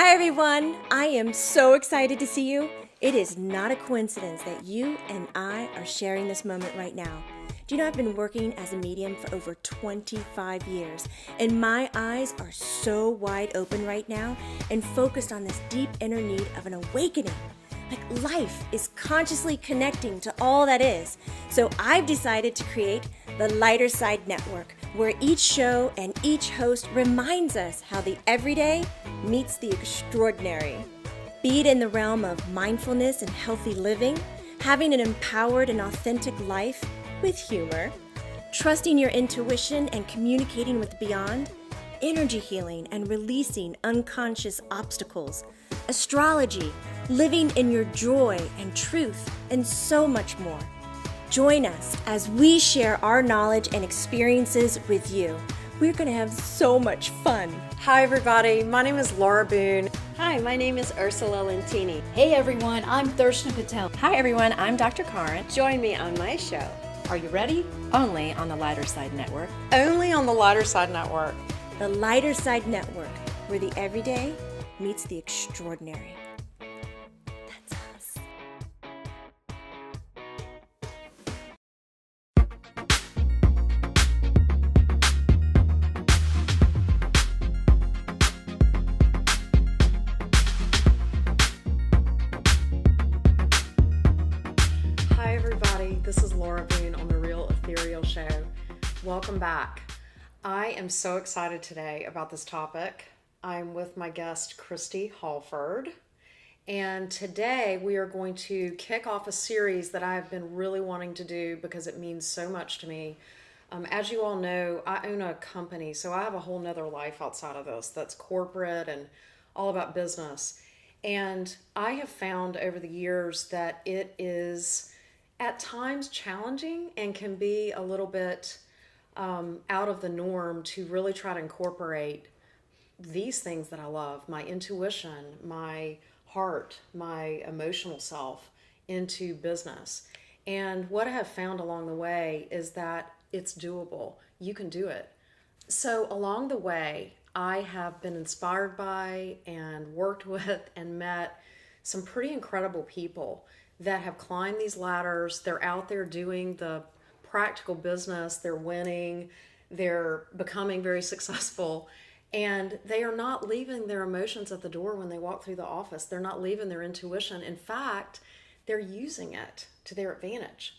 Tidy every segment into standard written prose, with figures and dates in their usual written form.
Hi everyone! I am so excited to see you. It is not a coincidence that you and I are sharing this moment right now. Do you know I've been working as a medium for over 25 years, and my eyes are so wide open right now and focused on this deep inner need of an awakening. Like life is consciously connecting to all that is. So I've decided to create the Lighter Side Network, where each show and each host reminds us how the everyday meets the extraordinary. Be it in the realm of mindfulness and healthy living, having an empowered and authentic life with humor, trusting your intuition and communicating with beyond, energy healing and releasing unconscious obstacles, astrology, living in your joy and truth, and so much more. Join us as we share our knowledge and experiences with you. We're going to have so much fun. Hi everybody, my name is Laura Boone. Hi, my name is Ursula Lentini. Hey everyone, I'm Thershna Patel. Hi everyone, I'm Dr. Karin. Join me on my show. Are you ready? Only on the Lighter Side Network. Only on the Lighter Side Network. The Lighter Side Network, where the everyday meets the extraordinary. That's us. Hi everybody, this is Laura Boone on The Real Ethereal Show. Welcome back. I am so excited today about this topic. I'm with my guest, Christy Halford. And today we are going to kick off a series that I've been really wanting to do because it means so much to me. As you all know, I own a company, so I have a whole nother life outside of this that's corporate and all about business. And I have found over the years that it is at times challenging and can be a little bit out of the norm to really try to incorporate these things that I love, my intuition, my heart, my emotional self, into business. And what I have found along the way is that it's doable. You can do it. So along the way, I have been inspired by and worked with and met some pretty incredible people that have climbed these ladders. They're out there doing the practical business. They're winning. They're becoming very successful. And they are not leaving their emotions at the door when they walk through the office. They're not leaving their intuition. In fact, they're using it to their advantage.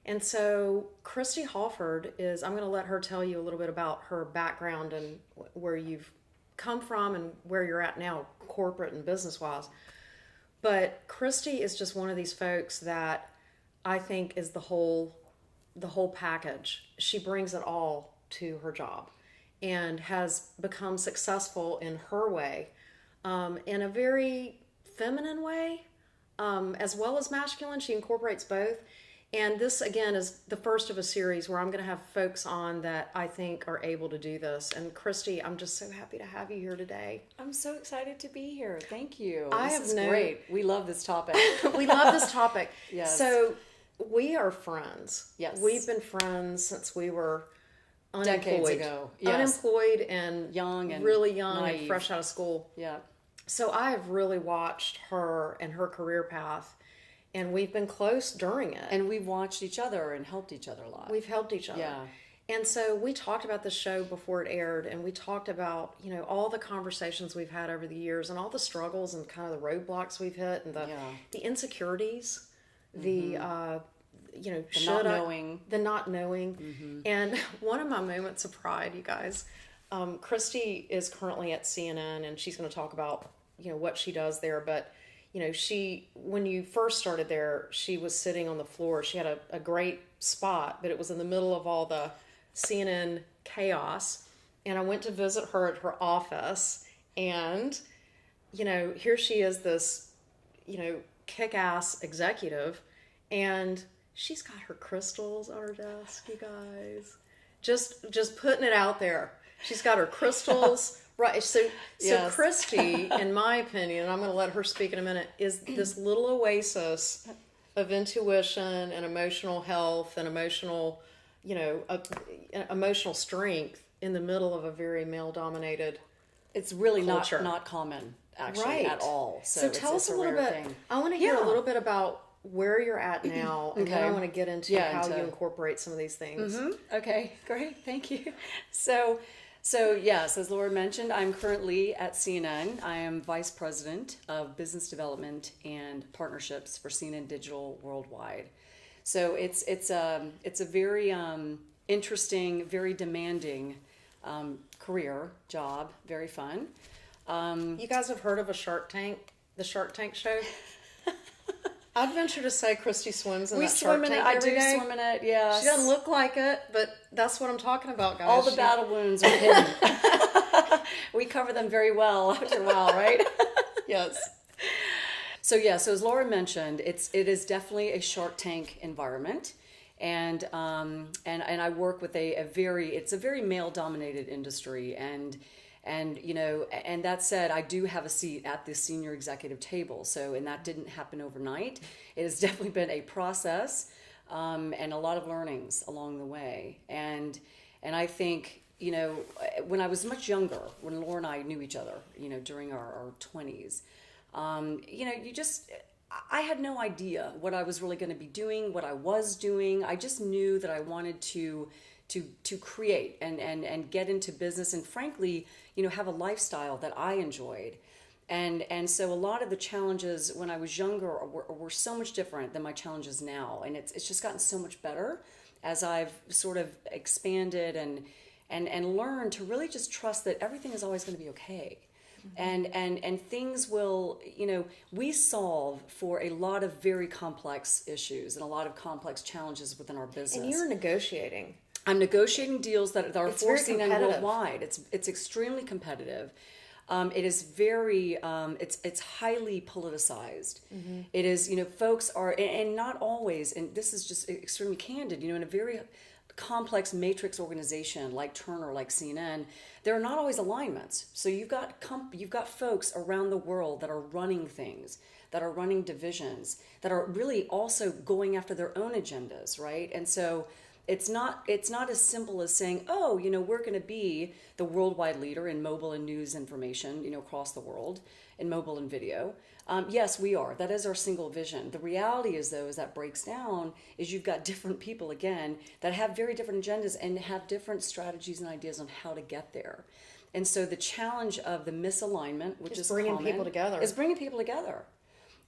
And so Christy Halford is, I'm going to let her tell you a little bit about her background and where you've come from and where you're at now, corporate and business-wise. But Christy is just one of these folks that I think is the whole package. She brings it all to her job and has become successful in her way, in a very feminine way, as well as masculine. She incorporates both. And this, again, is the first of a series where I'm going to have folks on that I think are able to do this. And Christy, I'm just so happy to have you here today. I'm so excited to be here. Thank you. This is great. We love this topic. We love this topic. Yes. So we are friends. Yes. We've been friends since we were unemployed. Decades ago. Yes. Unemployed and Young and really young naive. and fresh out of school. Yeah. So I have really watched her and her career path, and we've been close during it. And we've watched each other and helped each other a lot. We've helped each other. Yeah. And so we talked about the show before it aired, and we talked about, all the conversations we've had over the years and all the struggles and kind of the roadblocks we've hit and the insecurities, the not knowing. The not knowing. And one of my moments of pride, you guys, Christy is currently at CNN, and she's going to talk about, what she does there. But, when you first started there, she was sitting on the floor. She had a great spot, but it was in the middle of all the CNN chaos. And I went to visit her at her office, and, here she is, this, kick-ass executive, and she's got her crystals on her desk, you guys. Just putting it out there. She's got her crystals. Right. So Yes. Christy, in my opinion, and I'm going to let her speak in a minute, is this little oasis of intuition and emotional health and emotional strength in the middle of a very male-dominated It's really culture. not common actually at all. So tell us it's a little rare bit. thing. I want to hear a little bit about where you're at now, and then I Okay. want to get into how you incorporate some of these things. Okay, great, thank you. So yes, as Laura mentioned, I'm currently at CNN. I am Vice President of Business Development and Partnerships for CNN Digital Worldwide. So it's a very interesting, very demanding career, job, very fun. You guys have heard of the Shark Tank show? I'd venture to say Christy swims in that Shark Tank every day. I do swim in it, yeah. She doesn't look like it, but that's what I'm talking about, guys. All the battle wounds are hidden. We cover them very well after a while, right? Yes. So as Laura mentioned, it is definitely a Shark Tank environment. And I work with it's a very male dominated industry, and that said, I do have a seat at the senior executive table. So, and that didn't happen overnight. It has definitely been a process, and a lot of learnings along the way. And I think, when I was much younger, when Laura and I knew each other, during our 20s, I had no idea what I was really going to be doing, what I was doing. I just knew that I wanted to create and get into business, and frankly, have a lifestyle that I enjoyed. And so a lot of the challenges when I was younger were so much different than my challenges now. And it's just gotten so much better as I've sort of expanded and learned to really just trust that everything is always going to be okay. And things will, we solve for a lot of very complex issues and a lot of complex challenges within our business. And you're negotiating. I'm negotiating deals that are It's for very CNN competitive. worldwide. It's extremely competitive. It is very, it's highly politicized. It is, folks are, and not always, and this is just extremely candid, in a very complex matrix organization like Turner, like CNN, there are not always alignments. So you've got folks around the world that are running things, that are running divisions, that are really also going after their own agendas, right? And so it's not as simple as saying, oh, we're going to be the worldwide leader in mobile and news information, across the world, in mobile and video. Yes, we are. That is our single vision. The reality is, though, as that breaks down, is you've got different people, again, that have very different agendas and have different strategies and ideas on how to get there. And so the challenge of the misalignment, which is bringing common, people together. is bringing people together.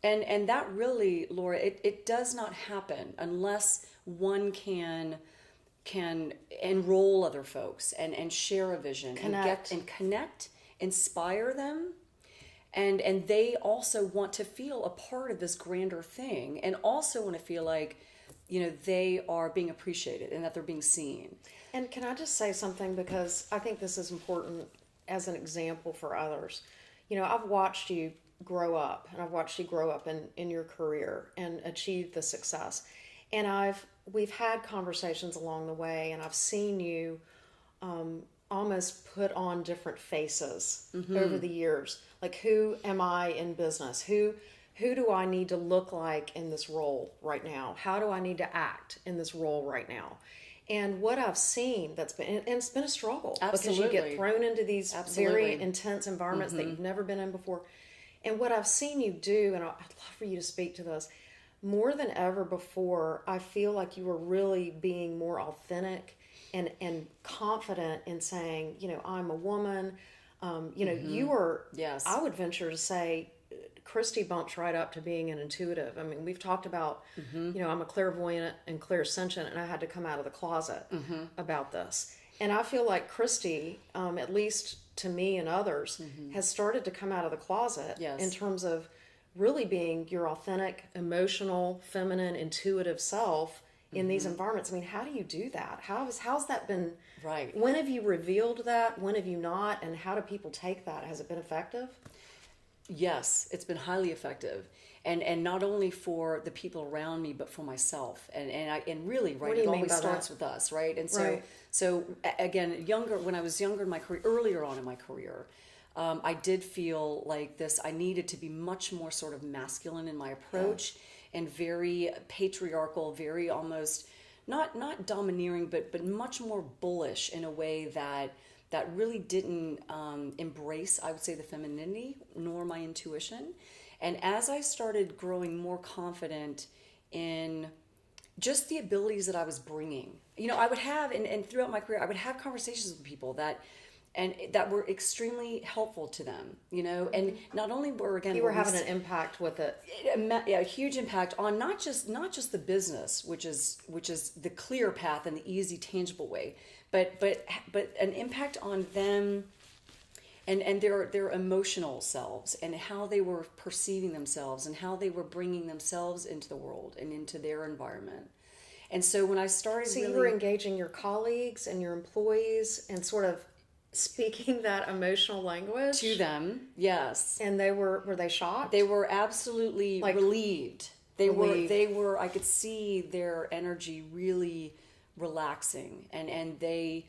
And that really, Laura, it does not happen unless one can enroll other folks and share a vision and connect, inspire them. And they also want to feel a part of this grander thing, and also want to feel like, they are being appreciated and that they're being seen. And can I just say something, because I think this is important as an example for others. I've watched you grow up, and I've watched you grow up in your career and achieve the success. And we've had conversations along the way, and I've seen you almost put on different faces over the years. Like, who am I in business? Who do I need to look like in this role right now? How do I need to act in this role right now? And what I've seen, and it's been a struggle. Absolutely. Because you get thrown into these Absolutely. very intense environments that you've never been in before. And what I've seen you do, and I'd love for you to speak to this, more than ever before, I feel like you are really being more authentic and confident in saying, I'm a woman. You are, yes. I would venture to say, Christy bumps right up to being an intuitive. I mean, we've talked about, I'm a clairvoyant and clairsentient, and I had to come out of the closet about this. And I feel like Christy, at least to me and others, has started to come out of the closet in terms of really being your authentic, emotional, feminine, intuitive self in these environments. I mean, how do you do that? How's that been? Right. When have you revealed that? When have you not? And how do people take that? Has it been effective? Yes, it's been highly effective, and not only for the people around me, but for myself. And really, right, it always starts with us, right? And so again, when I was younger in my career, earlier on in my career, I did feel like this. I needed to be much more sort of masculine in my approach, and very patriarchal, very almost not domineering, but much more bullish in a way that that really didn't embrace, I would say, the femininity nor my intuition. And as I started growing more confident in just the abilities that I was bringing, I would have, and throughout my career, I would have conversations with people that were extremely helpful to them, and not only were, again, You were having an impact with it. a huge impact on not just the business, which is the clear path and the easy, tangible way, but an impact on them and their emotional selves and how they were perceiving themselves and how they were bringing themselves into the world and into their environment. And so when I started, So you were engaging your colleagues and your employees and sort of speaking that emotional language to them, yes, and were they shocked? they were absolutely relieved. Relieved. They were. I could see their energy really relaxing, and they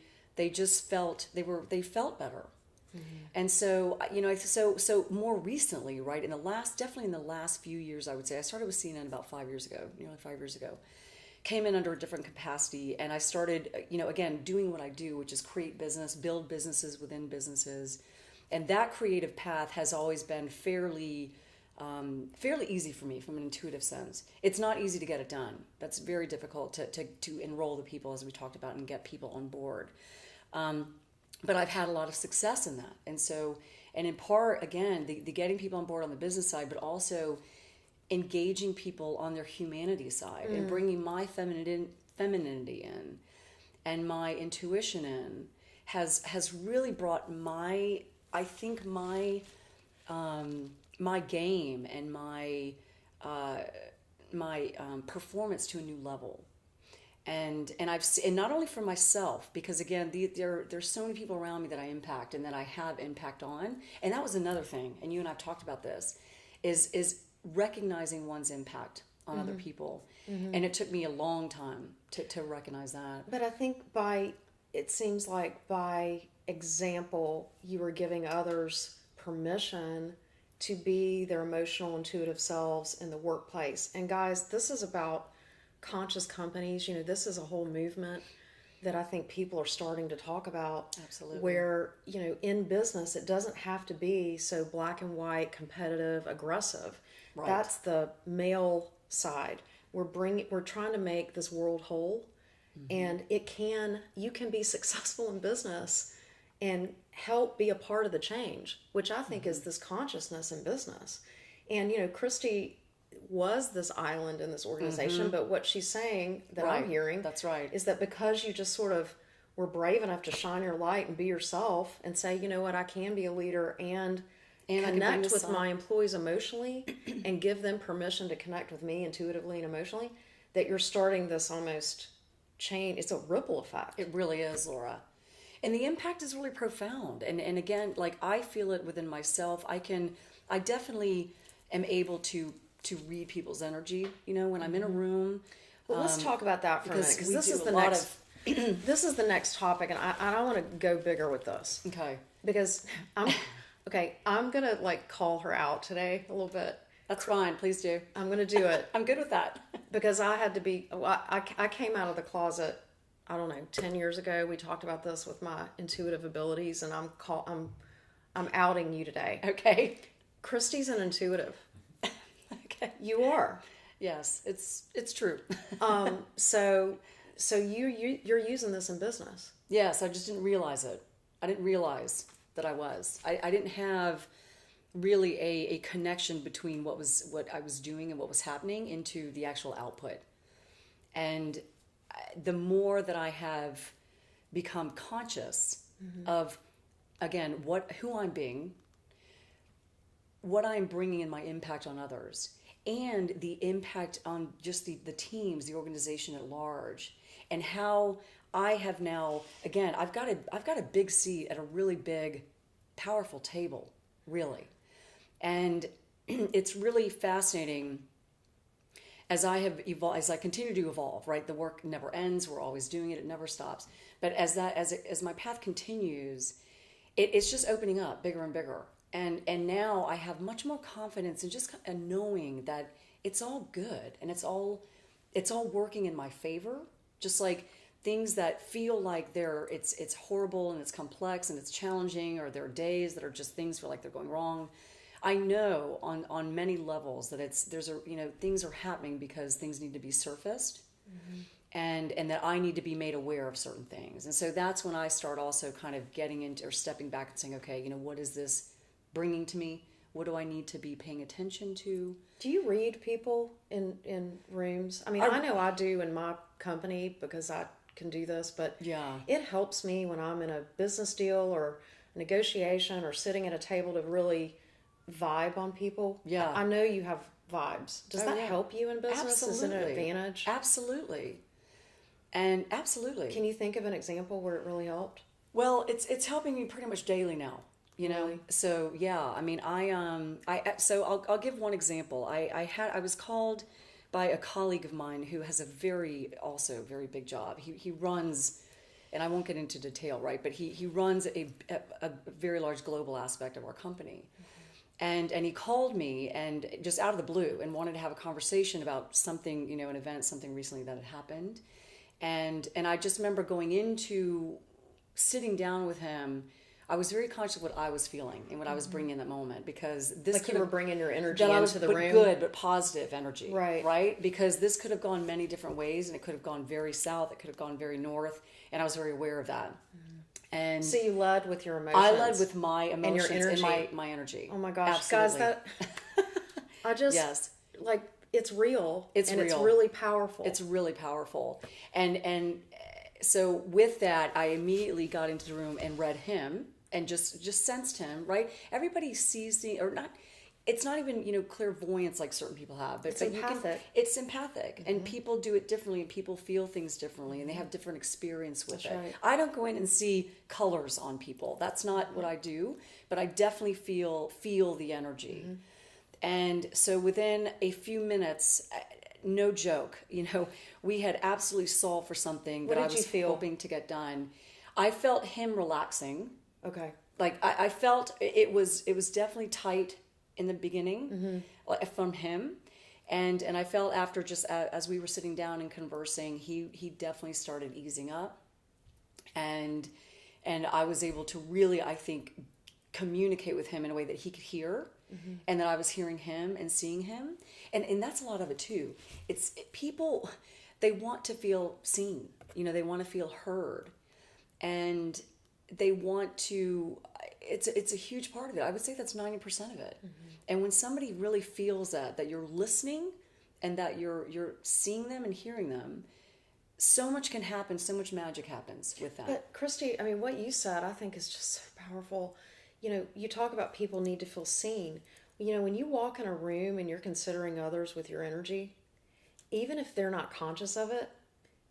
just felt they felt better. And so, so more recently, right, definitely in the last few years, I would say, I started with CNN about 5 years ago, nearly 5 years ago, came in under a different capacity, and I started, again, doing what I do, which is create business, build businesses within businesses. And that creative path has always been fairly easy for me from an intuitive sense. It's not easy to get it done. That's very difficult to enroll the people, as we talked about, and get people on board. But I've had a lot of success in that. And so, and in part, again, the getting people on board on the business side, but also engaging people on their humanity side and bringing my femininity in and my intuition in has really brought my game and my performance to a new level. And I've seen, not only for myself, because again, there's so many people around me that I impact and that I have impact on. And that was another thing, and you and I've talked about this, is recognizing one's impact on other people. And it took me a long time to recognize that. But I think it seems like by example, you were giving others permission to be their emotional, intuitive selves in the workplace. And guys, this is about conscious companies. This is a whole movement that I think people are starting to talk about. Absolutely. Where, in business, it doesn't have to be so black and white, competitive, aggressive. Right. That's the male side. We're trying to make this world whole, and you can be successful in business and help be a part of the change, which I think is this consciousness in business. And Christy was this island in this organization, but what she's saying that I'm hearing, that's right, is that because you just sort of were brave enough to shine your light and be yourself and say, you know what, I can be a leader and connect with my employees emotionally and give them permission to connect with me intuitively and emotionally, that you're starting this almost chain. It's a ripple effect. It really is, Laura. And the impact is really profound. And again, like I feel it within myself. I definitely am able to read people's energy, when I'm in a room. Well, let's talk about that for a minute, because this is the next this is the next topic, and I want to go bigger with this. Okay. Because I'm going to call her out today a little bit. That's fine. Please do. I'm going to do it. I'm good with that. Because I had to be, I came out of the closet, I don't know, 10 years ago. We talked about this with my intuitive abilities, and I'm outing you today. Okay. Christy's an intuitive. Okay. You are. Yes, it's true. So you're using this in business. Yes, I just didn't realize it. I didn't realize that I was. I didn't have really a connection between what I was doing and what was happening into the actual output. And the more that I have become conscious of, again, who I'm being, what I'm bringing in my impact on others, and the impact on just the teams, the organization at large, and how I have now, again, I've got a big seat at a really big, powerful table, really. And it's really fascinating as I have evolved, as I continue to evolve, right? The work never ends. We're always doing it. It never stops. But as my path continues, it's just opening up bigger and bigger. And now I have much more confidence in just knowing that it's all good and it's all working in my favor. Just like things that feel like it's horrible and it's complex and it's challenging, or there are days that are just things feel like they're going wrong. I know on many levels that things are happening because things need to be surfaced, and that I need to be made aware of certain things. And so that's when I start also kind of getting into, or stepping back and saying, okay, what is this bringing to me? What do I need to be paying attention to? Do you read people in rooms? I mean, I know I do in my company because I can do this, but Yeah. it helps me when I'm in a business deal or negotiation or sitting at a table to really vibe on people. Yeah. I know you have vibes. Does that help you in business? Is it an advantage? Absolutely. And absolutely. Can you think of an example where it really helped? Well, it's helping me pretty much daily now. Really? So yeah, I mean, I'll give one example. I was called by a colleague of mine who has a very big job. He runs, and I won't get into detail, right? But he runs a very large global aspect of our company. And he called me, and just out of the blue, and wanted to have a conversation about something, an event, something recently that had happened. And I just remember going into sitting down with him. I was very conscious of what I was feeling and what I was bringing in that moment, because this Like you were bringing your energy that into the but room. good, but positive energy. Right. Because this could have gone many different ways, and it could have gone very south, it could have gone very north, and I was very aware of that. And So you led with your emotions. I led with my emotions and your energy. my energy. Oh my gosh, Absolutely. guys, I just Yes. like it's real. It's and real. It's really powerful. It's really powerful. And so with that, I immediately got into the room and read him and just sensed him, right? Everybody sees it's not even, clairvoyance like certain people have, but empathic. It's empathic, and people do it differently, and people feel things differently, and they have different experience with it. right. I don't go in and see colors on people. That's not what I do, but I definitely feel the energy. And so within a few minutes, no joke, we had absolutely solved for something What that I did you was feel? hoping to get done. I felt him relaxing. Okay. Like I felt it was definitely tight in the beginning from him, and I felt after, just as we were sitting down and conversing, he definitely started easing up, and I was able to really, I think, communicate with him in a way that he could hear, and that I was hearing him and seeing him, and that's a lot of it too. It's people, they want to feel seen, they want to feel heard, and they want to. It's a huge part of it. I would say that's 90% of it. And when somebody really feels that you're listening and that you're seeing them and hearing them, so much can happen, so much magic happens with that. But Christy, I mean, what you said, I think is just so powerful. You talk about people need to feel seen. When you walk in a room and you're considering others with your energy, even if they're not conscious of it,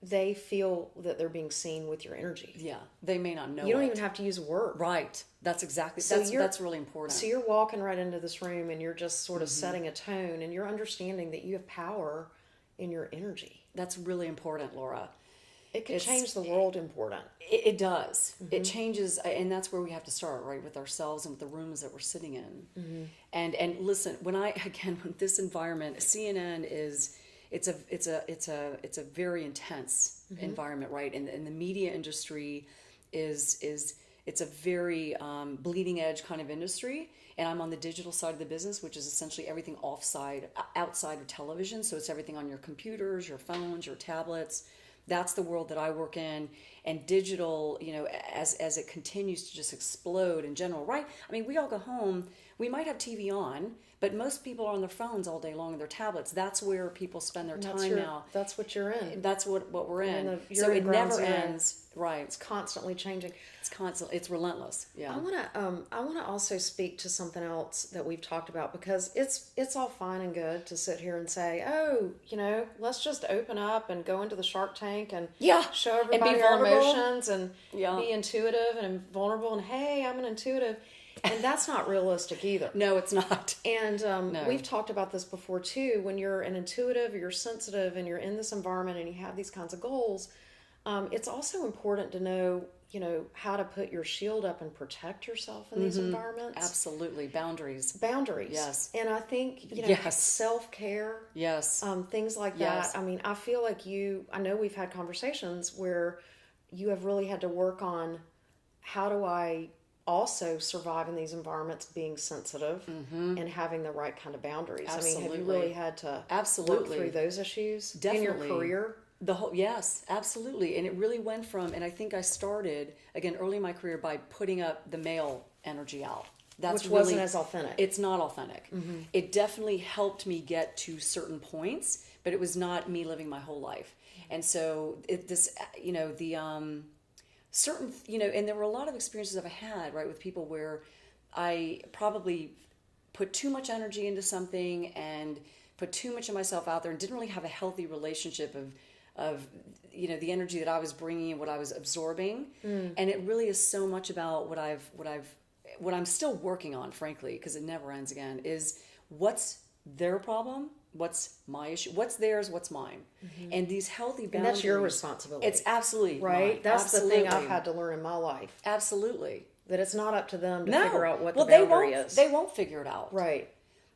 they feel that they're being seen with your energy. Yeah, they may not know. You don't even have to use a word. Right. That's exactly. So that's really important. So you're walking right into this room and you're just sort of setting a tone, and you're understanding that you have power in your energy. That's really important, Laura. It could change the world. Important. It does. It changes, and that's where we have to start, right, with ourselves and with the rooms that we're sitting in. And listen, when this environment, CNN is. It's a very intense environment, right? And the media industry it's a very bleeding edge kind of industry. And I'm on the digital side of the business, which is essentially everything outside of television. So it's everything on your computers, your phones, your tablets. That's the world that I work in. And digital, as it continues to just explode in general, right? I mean, we all go home, we might have TV on, but most people are on their phones all day long and their tablets. That's where people spend their time now. That's what you're in. That's what we're in. You're So in it ground never zero. ends. Right. It's constantly changing. It's constant. It's relentless. Yeah. I wanna also speak to something else that we've talked about, because it's all fine and good to sit here and say, oh, let's just open up and go into the Shark Tank and show everybody be our vulnerable. emotions and be intuitive and vulnerable, and hey, I'm an intuitive. And that's not realistic either. No, it's not. And we've talked about this before too. When you're an intuitive or you're sensitive and you're in this environment and you have these kinds of goals, it's also important to know how to put your shield up and protect yourself in these environments. Absolutely. Boundaries. Boundaries. Yes. And I think, Yes. self-care. Yes. Things like Yes. that. I mean, I feel like I know we've had conversations where you have really had to work on how do I also survive in these environments being sensitive and having the right kind of boundaries. I mean, have you Absolutely. really had to Absolutely. work through those issues Definitely. in your career? Yes, absolutely. And it really went from, and I think I started, again, early in my career by putting up the male energy out. Which wasn't as authentic. It's not authentic. It definitely helped me get to certain points, but it was not me living my whole life. And so certain, and there were a lot of experiences I've had, right, with people where I probably put too much energy into something and put too much of myself out there and didn't really have a healthy relationship of the energy that I was bringing and what I was absorbing. And it really is so much about what I'm still working on, frankly, because it never ends again, is what's their problem, what's my issue, what's theirs, what's mine. And these healthy boundaries. And that's your responsibility. It's absolutely right. mine. That's Absolutely. the thing I've had to learn in my life. Absolutely. That it's not up to them to No. figure out what well, the boundary is. They won't figure it out. Right.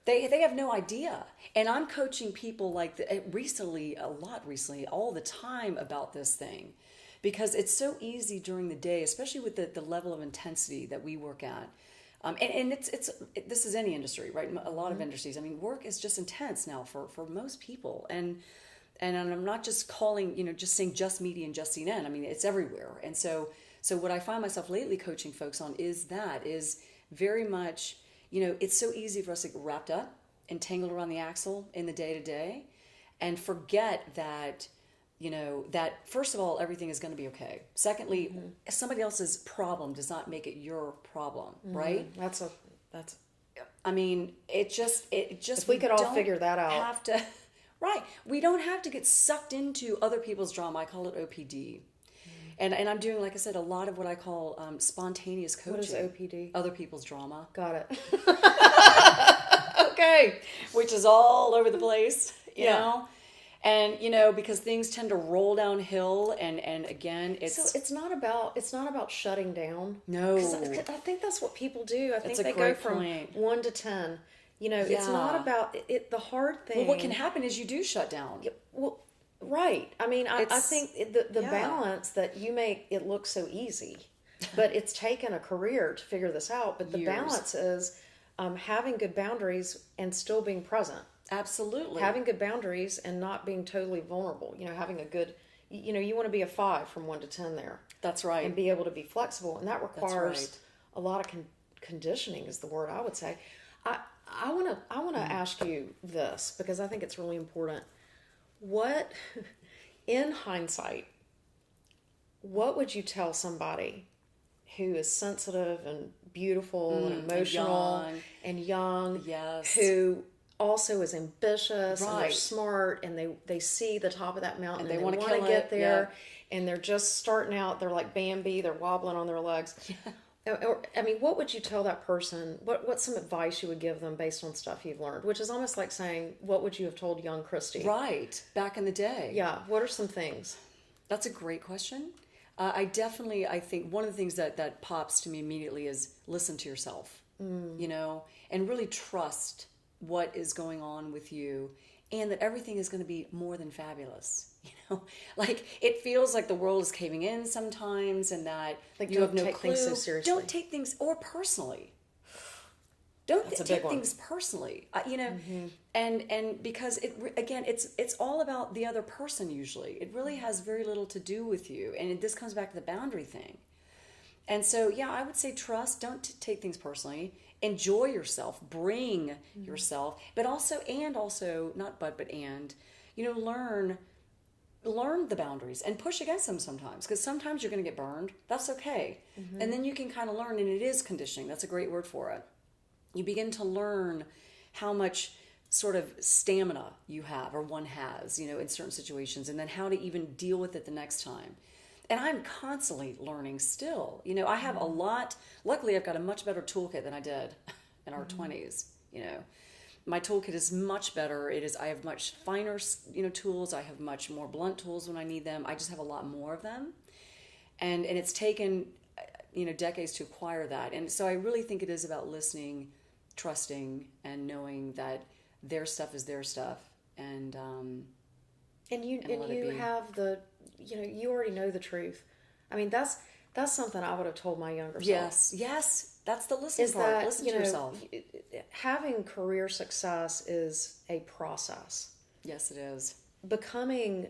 They have no idea. And I'm coaching people recently, all the time about this thing. Because it's so easy during the day, especially with the level of intensity that we work at. And this is any industry, right? A lot of industries. I mean, work is just intense now for most people. And I'm not just calling, just saying just media and just CNN. I mean, it's everywhere. And so what I find myself lately coaching folks on is very much, it's so easy for us to get wrapped up and tangled around the axle in the day-to-day and forget that, that first of all, everything is going to be okay. Secondly, somebody else's problem does not make it your problem, right? That's I mean, it just if we could all figure that out. Have to, right. We don't have to get sucked into other people's drama. I call it OPD. And I'm doing, like I said, a lot of what I call spontaneous coaching. What is OPD? Other people's drama. Got it. Okay. Which is all over the place, you know? And, because things tend to roll downhill and again, it's not about shutting down. No. 'Cause I think that's what people do. I think a they go great from point. 1 to 10. It's not about it. The hard thing. Well, what can happen is you do shut down. Well, right. I mean, I think the Yeah. balance that you make it look so easy, but it's taken a career to figure this out. But the Years. balance is having good boundaries and still being present. Absolutely. Having good boundaries and not being totally vulnerable. Having a good, you want to be a 5 from 1 to 10 there. That's right. And be able to be flexible. And that requires right. a lot of conditioning is the word I would say. I want to ask you this because I think it's really important. What, in hindsight, what would you tell somebody who is sensitive and beautiful and emotional and young, Yes. who also is ambitious and they're Right. smart and they see the top of that mountain and they want to kill get it, there and they're just starting out, they're like Bambi, they're wobbling on their legs. I mean, what would you tell that person? What's some advice you would give them based on stuff you've learned? Which is almost like saying, what would you have told young Christy? Right. Back in the day. Yeah. What are some things? That's a great question. I think one of the things that pops to me immediately is listen to yourself, and really trust what is going on with you and that everything is going to be more than fabulous. Like it feels like the world is caving in sometimes and that Like, you have don't no take clue. things so seriously. Don't take things or personally. Don't That's a take big one. things personally, and because it's all about the other person. Usually, it really has very little to do with you, and this comes back to the boundary thing. And so, I would say trust. Don't take things personally. Enjoy yourself. Bring yourself, but also not but learn the boundaries and push against them sometimes, because sometimes you're going to get burned. That's okay, and then you can kind of learn, and it is conditioning. That's a great word for it. You begin to learn how much sort of stamina you have or one has, in certain situations, and then how to even deal with it the next time. And I'm constantly learning still. I have a lot. Luckily, I've got a much better toolkit than I did in our 20s. My toolkit is much better. I have much finer, tools. I have much more blunt tools when I need them. I just have a lot more of them. and it's taken decades to acquire that. And so I really think it is about listening, trusting, and knowing that their stuff is their stuff, and you let it be. have the, you already know the truth. I mean, that's something I would have told my younger self. Yes, that's the listening part. That, Listen to yourself. Having career success is a process. Yes, it is. Becoming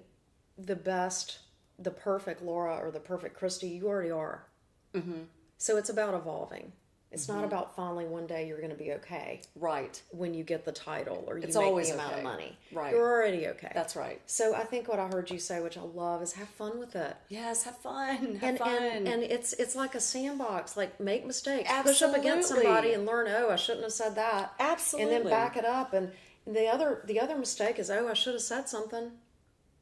the best, the perfect Laura or the perfect Christy, you already are. Mm-hmm. So it's about evolving. It's not about finally one day you're going to be okay. Right. When you get the title or you It's make always the amount okay. of money. Right. You're already okay. That's right. So I think what I heard you say, which I love, is have fun with it. Yes, have fun. Have fun. And it's like a sandbox. Like, make mistakes. Absolutely. Push up against somebody and learn, oh, I shouldn't have said that. Absolutely. And then back it up. And the other mistake is, oh, I should have said something,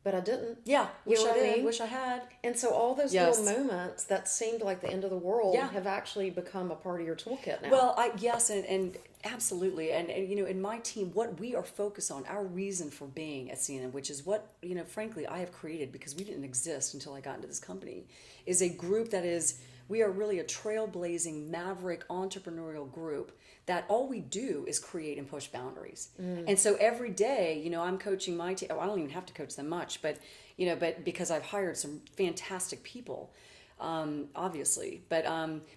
but I didn't. Yeah. You know what I mean? Wish I had. And so all those Yes. little moments that seemed like the end of the world Yeah. have actually become a part of your toolkit now. Well, and absolutely. And in my team, what we are focused on, our reason for being at CNN, which is what, frankly, I have created because we didn't exist until I got into this company, is a group that is, we are really a trailblazing, maverick, entrepreneurial group that all we do is create and push boundaries. And so every day, I'm coaching my team. I don't even have to coach them much, but because I've hired some fantastic people, obviously. But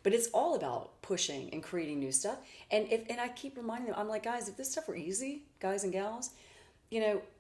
it's all about pushing and creating new stuff. And I keep reminding them, I'm like, guys, if this stuff were easy, guys and gals,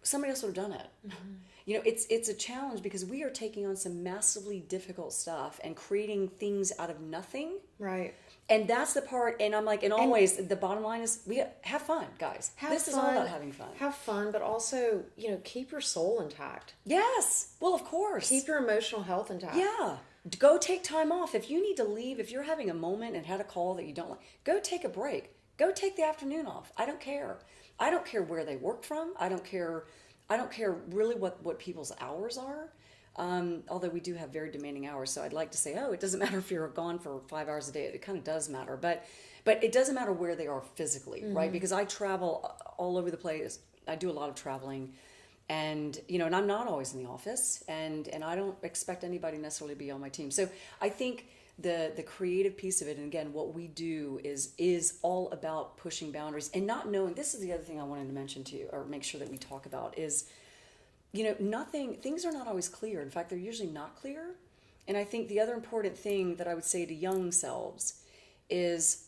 somebody else would have done it. Mm-hmm. It's a challenge because we are taking on some massively difficult stuff and creating things out of nothing. right. And that's the part, and I'm like, and always, the bottom line is, we have fun, guys. This is all about having fun. Have fun, but also, keep your soul intact. Yes. Well, of course. Keep your emotional health intact. Yeah. Go take time off. If you need to leave, if you're having a moment and had a call that you don't like, go take a break. Go take the afternoon off. I don't care. I don't care where they work from. I don't care really what people's hours are. Although we do have very demanding hours, so I'd like to say, it doesn't matter if you're gone for 5 hours a day. It kind of does matter, but it doesn't matter where they are physically, right? Because I travel all over the place. I do a lot of traveling, and and I'm not always in the office, and I don't expect anybody necessarily to be on my team. So I think the creative piece of it, and again, what we do is all about pushing boundaries and not knowing. This is the other thing I wanted to mention to you, or make sure that we talk about is. Things are not always clear. In fact, they're usually not clear. And I think the other important thing that I would say to young selves is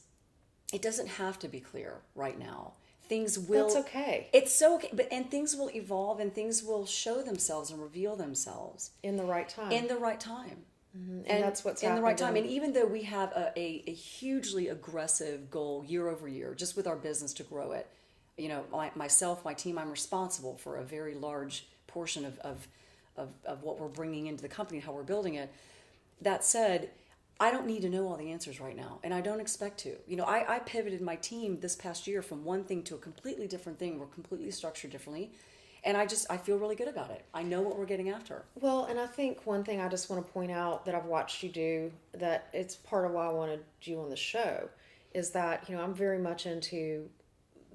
it doesn't have to be clear right now. Things will. That's okay. It's so okay. And things will evolve and things will show themselves and reveal themselves. In the right time. In the right time. Mm-hmm. And that's what's in the right happened time. And even though we have a hugely aggressive goal year over year, just with our business to grow it, myself, my team, I'm responsible for a very large portion of what we're bringing into the company, how we're building it. That said, I don't need to know all the answers right now, and I don't expect to. I pivoted my team this past year from one thing to a completely different thing. We're completely structured differently, and I feel really good about it. I know what we're getting after. Well, and I think one thing I just want to point out that I've watched you do, that it's part of why I wanted you on the show, is that, I'm very much into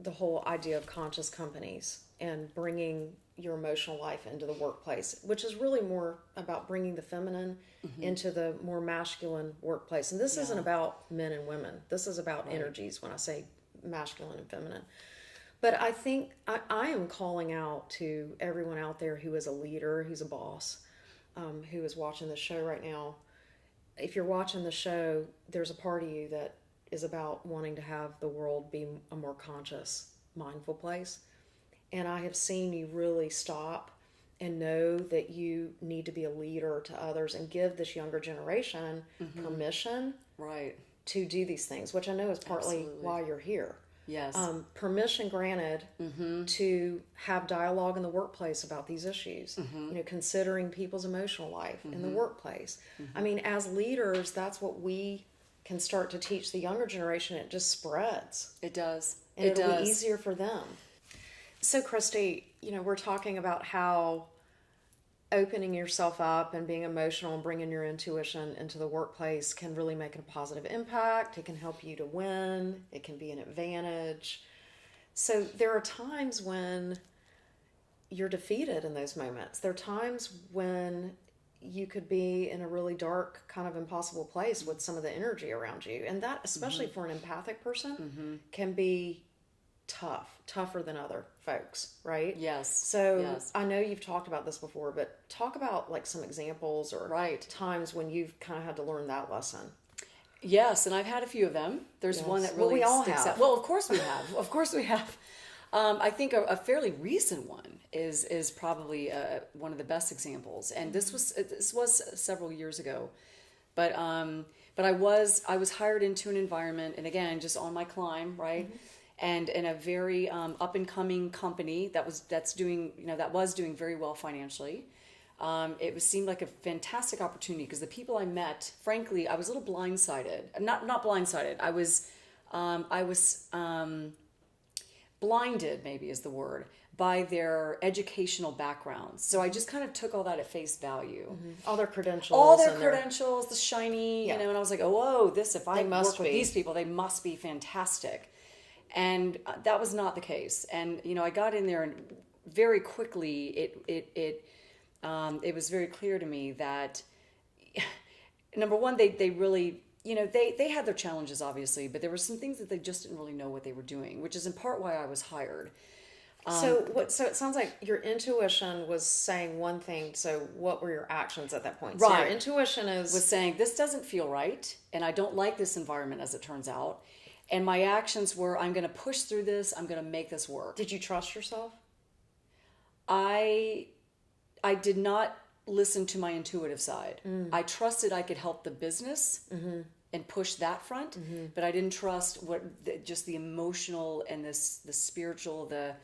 the whole idea of conscious companies and bringing your emotional life into the workplace, which is really more about bringing the feminine into the more masculine workplace. And this isn't about men and women. This is about energies when I say masculine and feminine. But I think I am calling out to everyone out there who is a leader, who's a boss, who is watching the show right now. If you're watching the show, there's a part of you that is about wanting to have the world be a more conscious, mindful place. And I have seen you really stop and know that you need to be a leader to others and give this younger generation permission to do these things, which I know is partly why you're here. Yes. Permission granted to have dialogue in the workplace about these issues, considering people's emotional life in the workplace. I mean, as leaders, that's what we can start to teach the younger generation. It just spreads. It does. And it'll be easier for them. So, Christy, we're talking about how opening yourself up and being emotional and bringing your intuition into the workplace can really make a positive impact. It can help you to win. It can be an advantage. So there are times when you're defeated in those moments. There are times when, you could be in a really dark, kind of impossible place with some of the energy around you. And that, especially for an empathic person, can be tougher than other folks, right? Yes. So yes. I know you've talked about this before, but talk about like some examples or times when you've kind of had to learn that lesson. Yes, and I've had a few of them. There's one that really we all sticks have. out. Well, of course we have. Of course we have. I think a fairly recent one is probably one of the best examples, and this was several years ago, but I was hired into an environment, and again, just on my climb, right, and in a very up and coming company that was doing very well financially. It seemed like a fantastic opportunity because the people I met, frankly, I was a little blindsided. Not blindsided. I was blinded, maybe is the word, by their educational backgrounds. So I just kind of took all that at face value. All their credentials. The shiny, and I was like, oh, whoa, if I work with these people, they must be fantastic. And that was not the case. And, I got in there and very quickly it was very clear to me that, number one, they really, they had their challenges, obviously, but there were some things that they just didn't really know what they were doing, which is in part why I was hired. So it sounds like your intuition was saying one thing. So what were your actions at that point? Right. So your intuition was saying, this doesn't feel right, and I don't like this environment, as it turns out. And my actions were, I'm going to push through this. I'm going to make this work. Did you trust yourself? I did not listen to my intuitive side. I trusted I could help the business and push that front, but I didn't trust just the emotional and the spiritual, the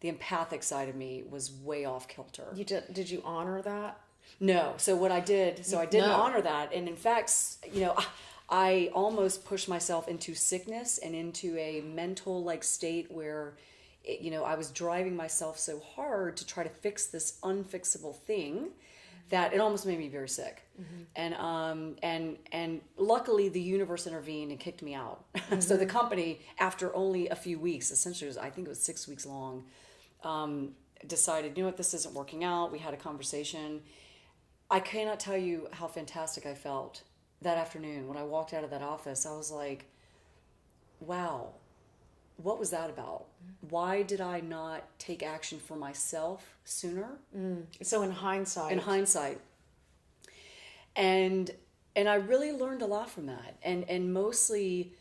empathic side of me was way off kilter. Did you honor that? No. So what I did, I didn't honor that. And in fact, I almost pushed myself into sickness and into a mental state where I was driving myself so hard to try to fix this unfixable thing that it almost made me very sick. And luckily the universe intervened and kicked me out. So the company, after only a few weeks, essentially I think it was 6 weeks long, decided, this isn't working out. We had a conversation. I cannot tell you how fantastic I felt that afternoon when I walked out of that office. I was like, wow, what was that about? Why did I not take action for myself sooner? So in hindsight. And I really learned a lot from that. And mostly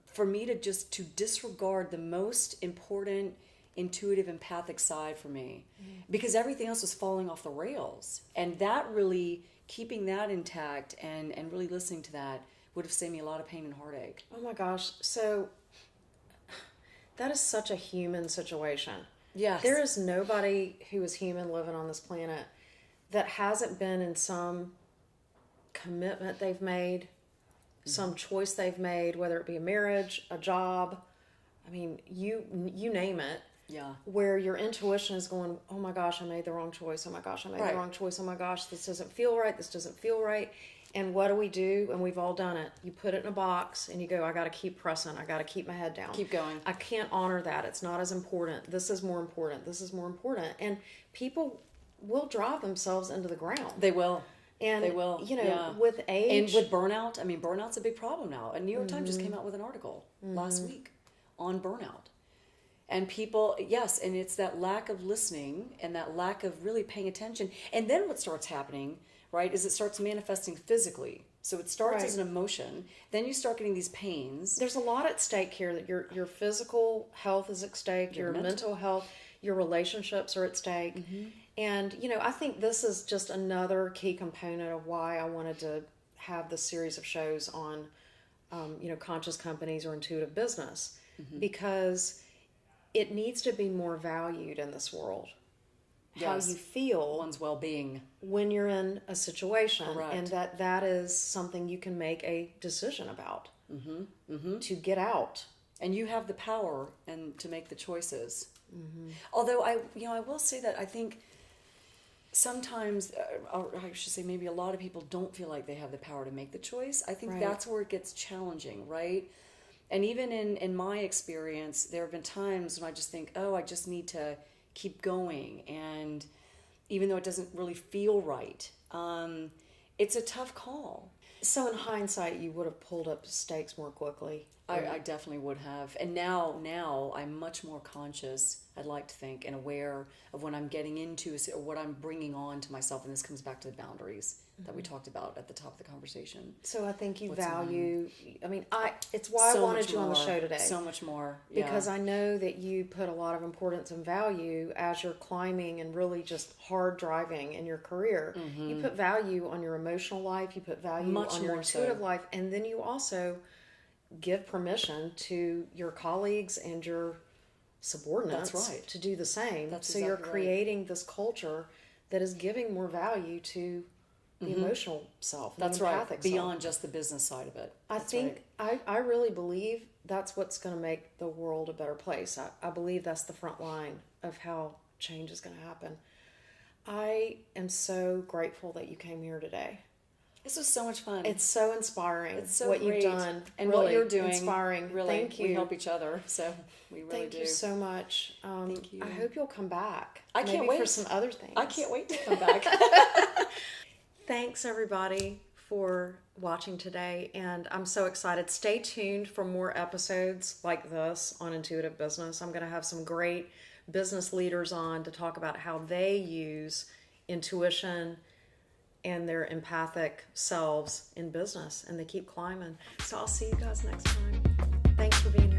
for me to disregard the most important intuitive empathic side for me, because everything else was falling off the rails. And that really, keeping that intact and really listening to that would have saved me a lot of pain and heartache. Oh my gosh. So that is such a human situation. Yes. There is nobody who is human living on this planet that hasn't been in some commitment they've made, some choice they've made, whether it be a marriage, a job, I mean, you name it. Yeah. Where your intuition is going, oh my gosh, I made the wrong choice. Oh my gosh, I made the wrong choice. Oh my gosh, this doesn't feel right. This doesn't feel right. And what do? And we've all done it. You put it in a box and you go, I got to keep pressing. I got to keep my head down. Keep going. I can't honor that. It's not as important. This is more important. This is more important. And people will drive themselves into the ground. They will. And they will. With age. And with burnout, burnout's a big problem now. And New York Times just came out with an article last week on burnout. And people, yes, and it's that lack of listening and that lack of really paying attention. And then what starts happening, right, is it starts manifesting physically. So it starts as an emotion. Then you start getting these pains. There's a lot at stake here. That your physical health is at stake. Your mental health, your relationships are at stake. And, I think this is just another key component of why I wanted to have this series of shows on, conscious companies or intuitive business. Because it needs to be more valued in this world. Yes. How you feel. One's well-being. When you're in a situation. Correct. And that is something you can make a decision about. To get out. And you have the power and to make the choices. Although I will say that I think sometimes, or I should say maybe a lot of people don't feel like they have the power to make the choice. I think that's where it gets challenging, right? And even in my experience, there have been times when I just think, I just need to keep going. And even though it doesn't really feel right, it's a tough call. So in hindsight, you would have pulled up stakes more quickly. I definitely would have. And now I'm much more conscious, I'd like to think, and aware of when I'm getting into or what I'm bringing on to myself. And this comes back to the boundaries that we talked about at the top of the conversation. So I think you What's value, it's why I So wanted much you on the more. show today. So much more. Yeah. Because I know that you put a lot of importance and value as you're climbing and really just hard driving in your career. You put value on your emotional life, you put value Much on your more so. intuitive life, and then you also give permission to your colleagues and your subordinates That's right. to do the same. That's so you're exactly right. creating this culture that is giving more value to the emotional self, That's the right. empathic self. Beyond just the business side of it. I That's think right. I really believe that's what's going to make the world a better place. I believe that's the front line of how change is going to happen. I am so grateful that you came here today. This was so much fun. It's so inspiring. It's so what great. you've done And really what you're doing. inspiring. Really, Thank you. We help each other, so we really Thank do. you so much. Thank you. I hope you'll come back. I can't Maybe wait for some other things. I can't wait to come back. Thanks everybody for watching today, and I'm so excited. Stay tuned for more episodes like this on Intuitive Business. I'm going to have some great business leaders on to talk about how they use intuition and their empathic selves in business, and they keep climbing. So I'll see you guys next time. Thanks for being here.